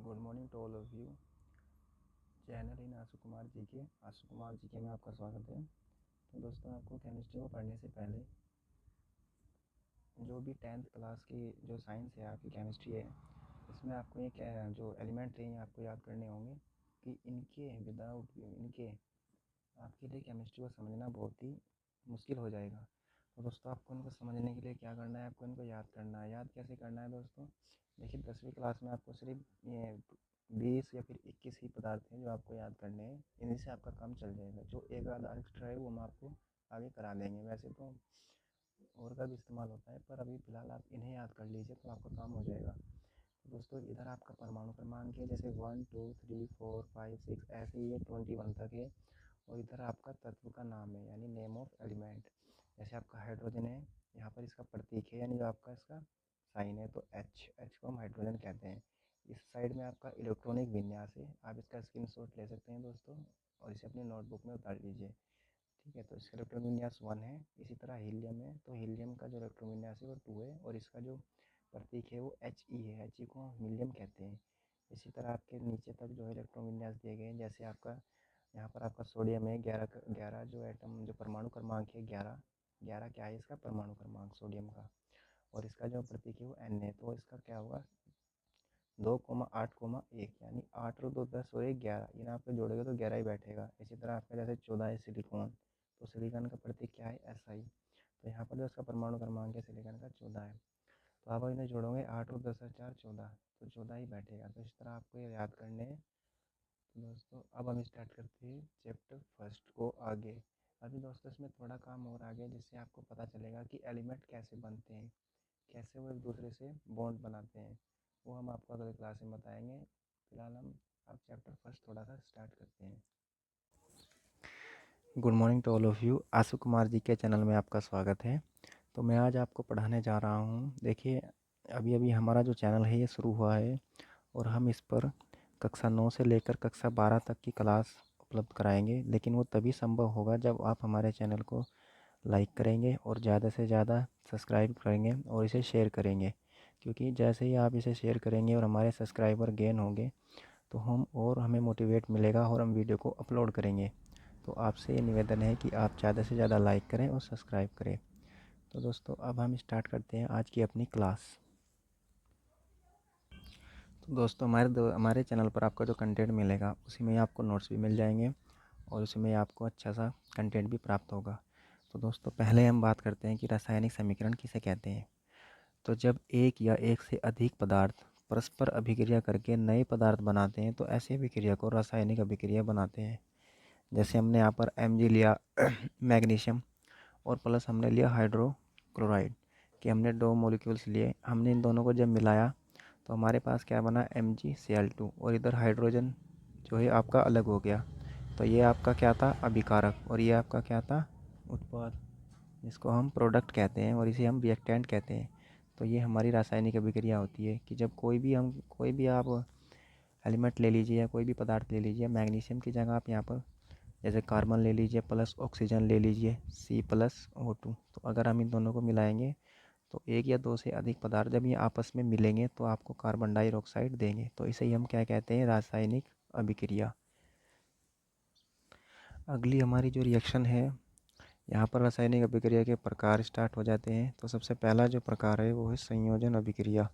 Good morning to all of you. Channel इन आशु कुमार जी के में आपका स्वागत है। तो दोस्तों, आपको केमिस्ट्री को पढ़ने से पहले जो भी 10th क्लास की जो साइंस है, आपकी केमिस्ट्री है, इसमें आपको एक जो एलिमेंट है आपको याद करने होंगे कि इनके विदाउट इनके आपके लिए केमिस्ट्री को समझना बहुत ही मुश्किल हो जाएगा। तो दोस्तों, आपको इनको समझने के लिए क्या करना है, आपको इनको याद करना है। याद कैसे करना है दोस्तों? देखिए, 10वीं क्लास में आपको सिर्फ ये 20 या फिर 21 ही पदार्थ हैं जो आपको याद करने हैं। इन्हीं से आपका काम चल जाएगा। जो एक आधा एक्स्ट्रा है वो हम आपको आगे करा देंगे। वैसे तो और का भी इस्तेमाल होता है, पर अभी फ़िलहाल आप इन्हें याद कर लीजिए तो आपका काम हो जाएगा। तो दोस्तों, इधर आपका परमाणु क्रमांक है, जैसे 1 2 3 4 5 6 ऐसे ही ये 21 तक है। और इधर आपका तत्व का नाम है, यानी नेम ऑफ एलिमेंट। जैसे आपका हाइड्रोजन है, यहाँ पर इसका प्रतीक है, यानी जो आपका इसका साइन है, तो एच को हम हाइड्रोजन कहते हैं। इस साइड में आपका इलेक्ट्रॉनिक विन्यास है, आप इसका स्क्रीनशॉट ले सकते हैं दोस्तों, और इसे अपनी नोटबुक में उतार लीजिए। ठीक है, तो इसका इलेक्ट्रॉन विन्यास 1 है। इसी तरह हीलियम है, तो हीलियम का जो इलेक्ट्रॉन विन्यास है वो 2 है, और इसका जो प्रतीक है वो He है। He को हम हीलियम कहते हैं। इसी तरह आपके नीचे तक जो है इलेक्ट्रॉन विन्यास दिए गए हैं। जैसे आपका यहाँ पर आपका सोडियम है, 11 जो एटम जो परमाणु क्रमांक है 11 क्या है इसका परमाणु क्रमांक सोडियम का। और इसका जो प्रतीक है वो N है, तो इसका क्या होगा 2,8,1, यानी 8 और 2 10 और 1 11। इन आप जोड़ेगा तो 11 ही बैठेगा। इसी तरह आपका जैसे 14 है सिलिकॉन, तो सिलिकॉन का प्रतीक क्या है SI। तो यहाँ पर जो इसका परमाणु क्रमांक है सिलिकॉन का 14 है। तो आप इन्हें जोड़ोगे 8 और 10 और 4 14, तो 14 ही बैठेगा। तो इस तरह आपको ये याद करने हैं। तो दोस्तों, अब हम स्टार्ट करते हैं चैप्टर फर्स्ट को आगे। अभी दोस्तों इसमें थोड़ा काम और आगे, जिससे आपको पता चलेगा कि एलिमेंट कैसे बनते हैं, कैसे वो एक दूसरे से बॉन्ड बनाते हैं। वो हम आपको अगले क्लास में बताएंगे। फिलहाल हम अब चैप्टर फर्स्ट थोड़ा सा स्टार्ट करते हैं। Good morning to all of you. Ashu Kumar ji के चैनल में आपका स्वागत है। तो मैं आज आपको पढ़ाने जा रहा हूँ। देखिए, अभी अभी हमारा जो चैनल है ये शुरू हुआ है, और हम इस पर कक्षा 9 से लेकर कक्षा 12 तक की क्लास उपलब्ध कराएंगे। लेकिन वो तभी संभव होगा जब आप हमारे चैनल को लाइक करेंगे और ज़्यादा से ज़्यादा सब्सक्राइब करेंगे और इसे शेयर करेंगे। क्योंकि जैसे ही आप इसे शेयर करेंगे और हमारे सब्सक्राइबर गेन होंगे, तो हमें मोटिवेट मिलेगा और हम वीडियो को अपलोड करेंगे। तो आपसे ये निवेदन है कि आप ज़्यादा से ज़्यादा लाइक करें और सब्सक्राइब करें। तो दोस्तों, अब हम स्टार्ट करते हैं आज की अपनी क्लास। तो दोस्तों, हमारे चैनल पर आपका जो कंटेंट मिलेगा उसी में आपको नोट्स भी मिल जाएंगे, और उसी में आपको अच्छा सा कंटेंट भी प्राप्त होगा। तो दोस्तों, पहले हम बात करते हैं कि रासायनिक समीकरण किसे कहते हैं। तो जब एक या एक से अधिक पदार्थ परस्पर अभिक्रिया करके नए पदार्थ बनाते हैं, तो ऐसी अभिक्रिया को रासायनिक अभिक्रिया बनाते हैं। जैसे हमने यहाँ पर Mg लिया मैग्नीशियम, और प्लस हमने लिया हाइड्रोक्लोराइड, कि हमने 2 मॉलिक्यूल्स लिए। हमने इन दोनों को जब मिलाया तो हमारे पास क्या बना MgCl2, और इधर हाइड्रोजन जो है आपका अलग हो गया। तो ये आपका क्या था अभिकारक, और ये आपका क्या था उत्पाद, जिसको हम प्रोडक्ट कहते हैं, और इसे हम रिएक्टेंट कहते हैं। तो ये हमारी रासायनिक अभिक्रिया होती है कि जब कोई भी आप एलिमेंट ले लीजिए या कोई भी पदार्थ ले लीजिए, मैग्नीशियम की जगह आप यहाँ पर जैसे कार्बन ले लीजिए प्लस ऑक्सीजन ले लीजिए C+O2। तो अगर हम इन दोनों को मिलाएंगे तो एक या दो से अधिक पदार्थ जब ये आपस में मिलेंगे तो आपको कार्बन डाइऑक्साइड देंगे। तो इसे ही हम क्या कहते हैं रासायनिक अभिक्रिया। अगली हमारी जो रिएक्शन है, यहाँ पर रासायनिक अभिक्रिया के प्रकार स्टार्ट हो जाते हैं। तो सबसे पहला जो प्रकार है वो है संयोजन अभिक्रिया।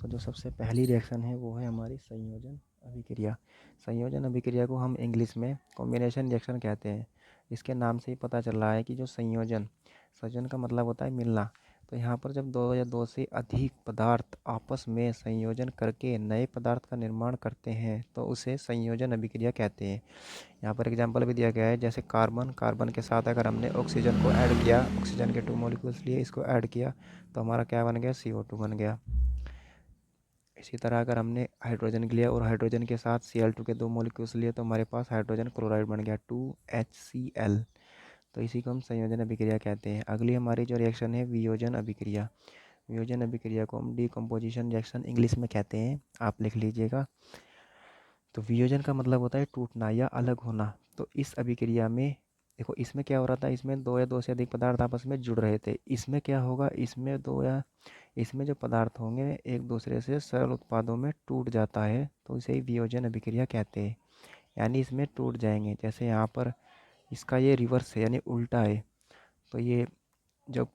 तो जो सबसे पहली रिएक्शन है वो है हमारी संयोजन अभिक्रिया। संयोजन अभिक्रिया को हम इंग्लिश में कॉम्बिनेशन रिएक्शन कहते हैं। इसके नाम से ही पता चल रहा है कि जो संयोजन का मतलब होता है मिलना। तो यहाँ पर जब 2 या 2 से अधिक पदार्थ आपस में संयोजन करके नए पदार्थ का निर्माण करते हैं तो उसे संयोजन अभिक्रिया कहते हैं। यहाँ पर एग्जाम्पल भी दिया गया है, जैसे कार्बन के साथ अगर हमने ऑक्सीजन को ऐड किया, ऑक्सीजन के 2 मॉलिक्यूल्स लिए, इसको ऐड किया तो हमारा क्या बन गया CO2 बन गया। इसी तरह अगर हमने हाइड्रोजन लिया और हाइड्रोजन के साथ Cl2 के 2 मॉलिक्यूल्स लिए तो हमारे पास हाइड्रोजन क्लोराइड बन गया 2HCl। तो इसी को हम संयोजन अभिक्रिया कहते हैं। अगली हमारी जो रिएक्शन है वियोजन अभिक्रिया। वियोजन अभिक्रिया को हम डिकम्पोजिशन रिएक्शन इंग्लिश में कहते हैं, आप लिख लीजिएगा। तो वियोजन का मतलब होता है टूटना या अलग होना। तो इस अभिक्रिया में देखो इसमें क्या हो रहा था, इसमें दो या दो से अधिक पदार्थ आपस में जुड़ रहे थे। इसमें क्या होगा, इसमें दो या इसमें जो पदार्थ होंगे एक दूसरे से सरल उत्पादों में टूट जाता है, तो इसे ही वियोजन अभिक्रिया कहते हैं। यानी इसमें टूट जाएंगे। जैसे यहाँ पर इसका ये रिवर्स है यानी उल्टा है, तो ये जब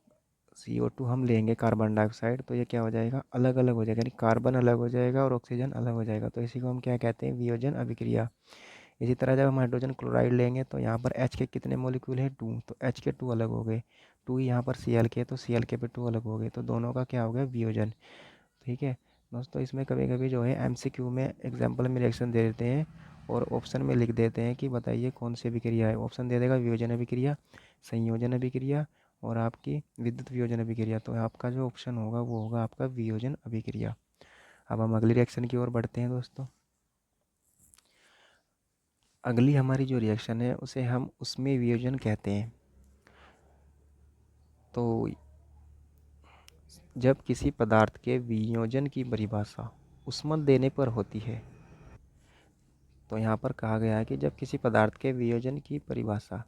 CO2 हम लेंगे कार्बन डाइऑक्साइड, तो ये क्या हो जाएगा, अलग अलग हो जाएगा, यानी कार्बन अलग हो जाएगा और ऑक्सीजन अलग हो जाएगा। तो इसी को हम क्या कहते हैं, वियोजन अभिक्रिया। इसी तरह जब हम हाइड्रोजन क्लोराइड लेंगे तो यहाँ पर H के कितने मॉलिक्यूल है, 2, तो H के 2 अलग हो गए। 2 यहाँ पर Cl के, तो Cl के पे 2 अलग हो गए, तो दोनों का क्या हो गया, वियोजन। ठीक है दोस्तों, इसमें कभी कभी जो है MCQ में एग्जाम्पल में रिएक्शन दे देते हैं और ऑप्शन में लिख देते हैं कि बताइए कौन सी अभिक्रिया है। ऑप्शन दे देगा वियोजन अभिक्रिया, संयोजन अभिक्रिया और आपकी विद्युत वियोजन अभिक्रिया। तो आपका जो ऑप्शन होगा वो होगा आपका वियोजन अभिक्रिया। अब हम अगली रिएक्शन की ओर बढ़ते हैं दोस्तों। अगली हमारी जो रिएक्शन है उसे हम उसमें वियोजन कहते हैं। तो जब किसी पदार्थ के वियोजन की परिभाषा ऊष्मा देने पर होती है, तो यहाँ पर कहा गया है कि जब किसी पदार्थ के वियोजन की परिभाषा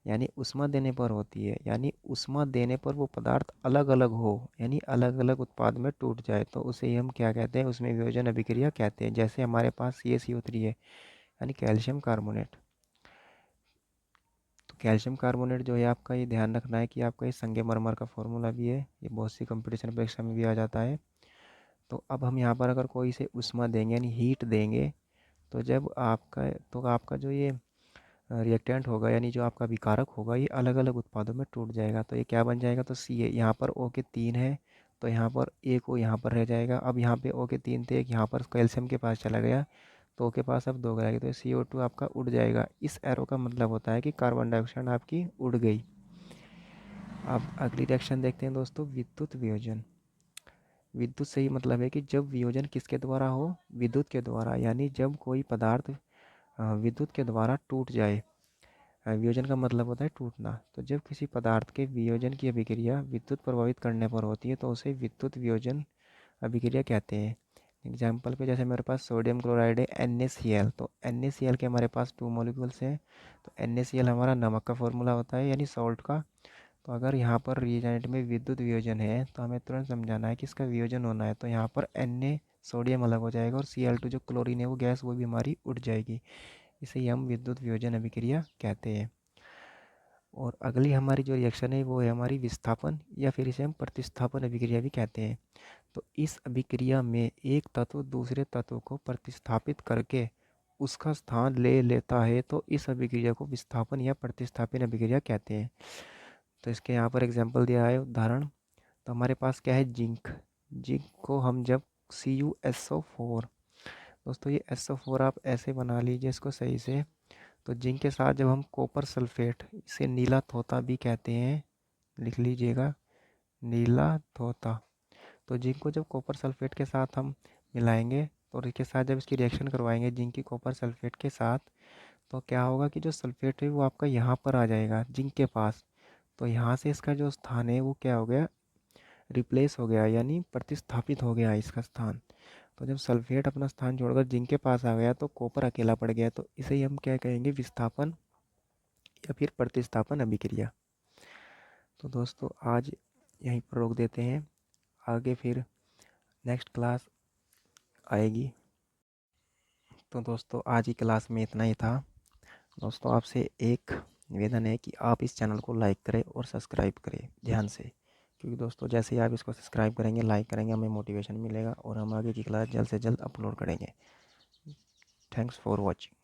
यानी ऊष्मा देने पर होती है, यानी ऊष्मा देने पर वो पदार्थ अलग अलग हो, यानी अलग अलग उत्पाद में टूट जाए, तो उसे ही हम क्या कहते हैं, उसमें वियोजन अभिक्रिया कहते हैं। जैसे हमारे पास CaCO3 है यानी कैल्शियम कार्बोनेट। तो कैल्शियम कार्बोनेट जो है आपका, ये ध्यान रखना है कि आपका ये संगमरमर का फॉर्मूला भी है, ये बहुत सी कंपटीशन परीक्षा में भी आ जाता है। तो अब हम यहाँ पर अगर कोई से ऊष्मा देंगे यानी हीट देंगे, तो जब आपका तो आपका जो ये रिएक्टेंट होगा यानी जो आपका विकारक होगा, ये अलग अलग उत्पादों में टूट जाएगा। तो ये क्या बन जाएगा, तो सी है, यहाँ पर O के 3 है, तो यहाँ पर एक O यहाँ पर रह जाएगा। अब यहाँ पे O के 3 थे, एक यहाँ पर कैल्शियम के पास चला गया, तो O के पास अब 2 रहेगा, तो CO2 आपका उड़ जाएगा। इस एरो का मतलब होता है कि कार्बन डाइऑक्साइड आपकी उड़ गई। अब अगली रिएक्शन देखते हैं दोस्तों, विद्युत वियोजन। विद्युत से ही मतलब है कि जब वियोजन किसके द्वारा हो, विद्युत के द्वारा, यानी जब कोई पदार्थ विद्युत के द्वारा टूट जाए। वियोजन का मतलब होता है टूटना। तो जब किसी पदार्थ के वियोजन की अभिक्रिया विद्युत प्रभावित करने पर होती है, तो उसे विद्युत वियोजन अभिक्रिया कहते हैं। एग्जाम्पल पे जैसे मेरे पास सोडियम क्लोराइड है NaCl, तो NaCl के हमारे पास 2 मॉलिक्यूल्स हैं। तो NaCl हमारा नमक का फॉर्मूला होता है यानी सॉल्ट का। तो अगर यहाँ पर रिएजेंट में विद्युत वियोजन है, तो हमें तुरंत समझाना है कि इसका वियोजन होना है। तो यहाँ पर Na सोडियम अलग हो जाएगा और Cl2 जो क्लोरीन है वो गैस, वो भी हमारी उड़ जाएगी। इसे ही हम विद्युत वियोजन अभिक्रिया कहते हैं। और अगली हमारी जो रिएक्शन है वो है हमारी विस्थापन, या फिर इसे हम प्रतिस्थापन अभिक्रिया भी कहते हैं। तो इस अभिक्रिया में एक तत्व दूसरे तत्व को प्रतिस्थापित करके उसका स्थान ले लेता है, तो इस अभिक्रिया को विस्थापन या प्रतिस्थापन अभिक्रिया कहते हैं। तो इसके यहाँ पर एग्जाम्पल दिया है उदाहरण। तो हमारे पास क्या है, जिंक। जिंक को हम जब CuSO4, दोस्तों ये SO4 आप ऐसे बना लीजिए इसको सही से। तो जिंक के साथ जब हम कॉपर सल्फेट, इसे नीला तोता भी कहते हैं, लिख लीजिएगा, नीला तोता। तो जिंक को जब कॉपर सल्फेट के साथ हम मिलाएंगे और इसके साथ जब इसकी रिएक्शन करवाएंगे जिंक की कॉपर सल्फेट के साथ, तो क्या होगा कि जो सल्फेट है वो आपका यहाँ पर आ जाएगा जिंक के पास। तो यहाँ से इसका जो स्थान है वो क्या हो गया, रिप्लेस हो गया, यानी प्रतिस्थापित हो गया इसका स्थान। तो जब सल्फेट अपना स्थान छोड़कर जिंक के पास आ गया तो कॉपर अकेला पड़ गया। तो इसे ही हम क्या कहेंगे, विस्थापन या फिर प्रतिस्थापन अभिक्रिया। तो दोस्तों आज यहीं पर रोक देते हैं, आगे फिर नेक्स्ट क्लास आएगी। तो दोस्तों आज की क्लास में इतना ही था। दोस्तों आपसे एक निवेदन है कि आप इस चैनल को लाइक करें और सब्सक्राइब करें ध्यान से, क्योंकि दोस्तों जैसे ही आप इसको सब्सक्राइब करेंगे, लाइक करेंगे, हमें मोटिवेशन मिलेगा और हम आगे की क्लास जल्द से जल्द अपलोड करेंगे। Thanks for watching.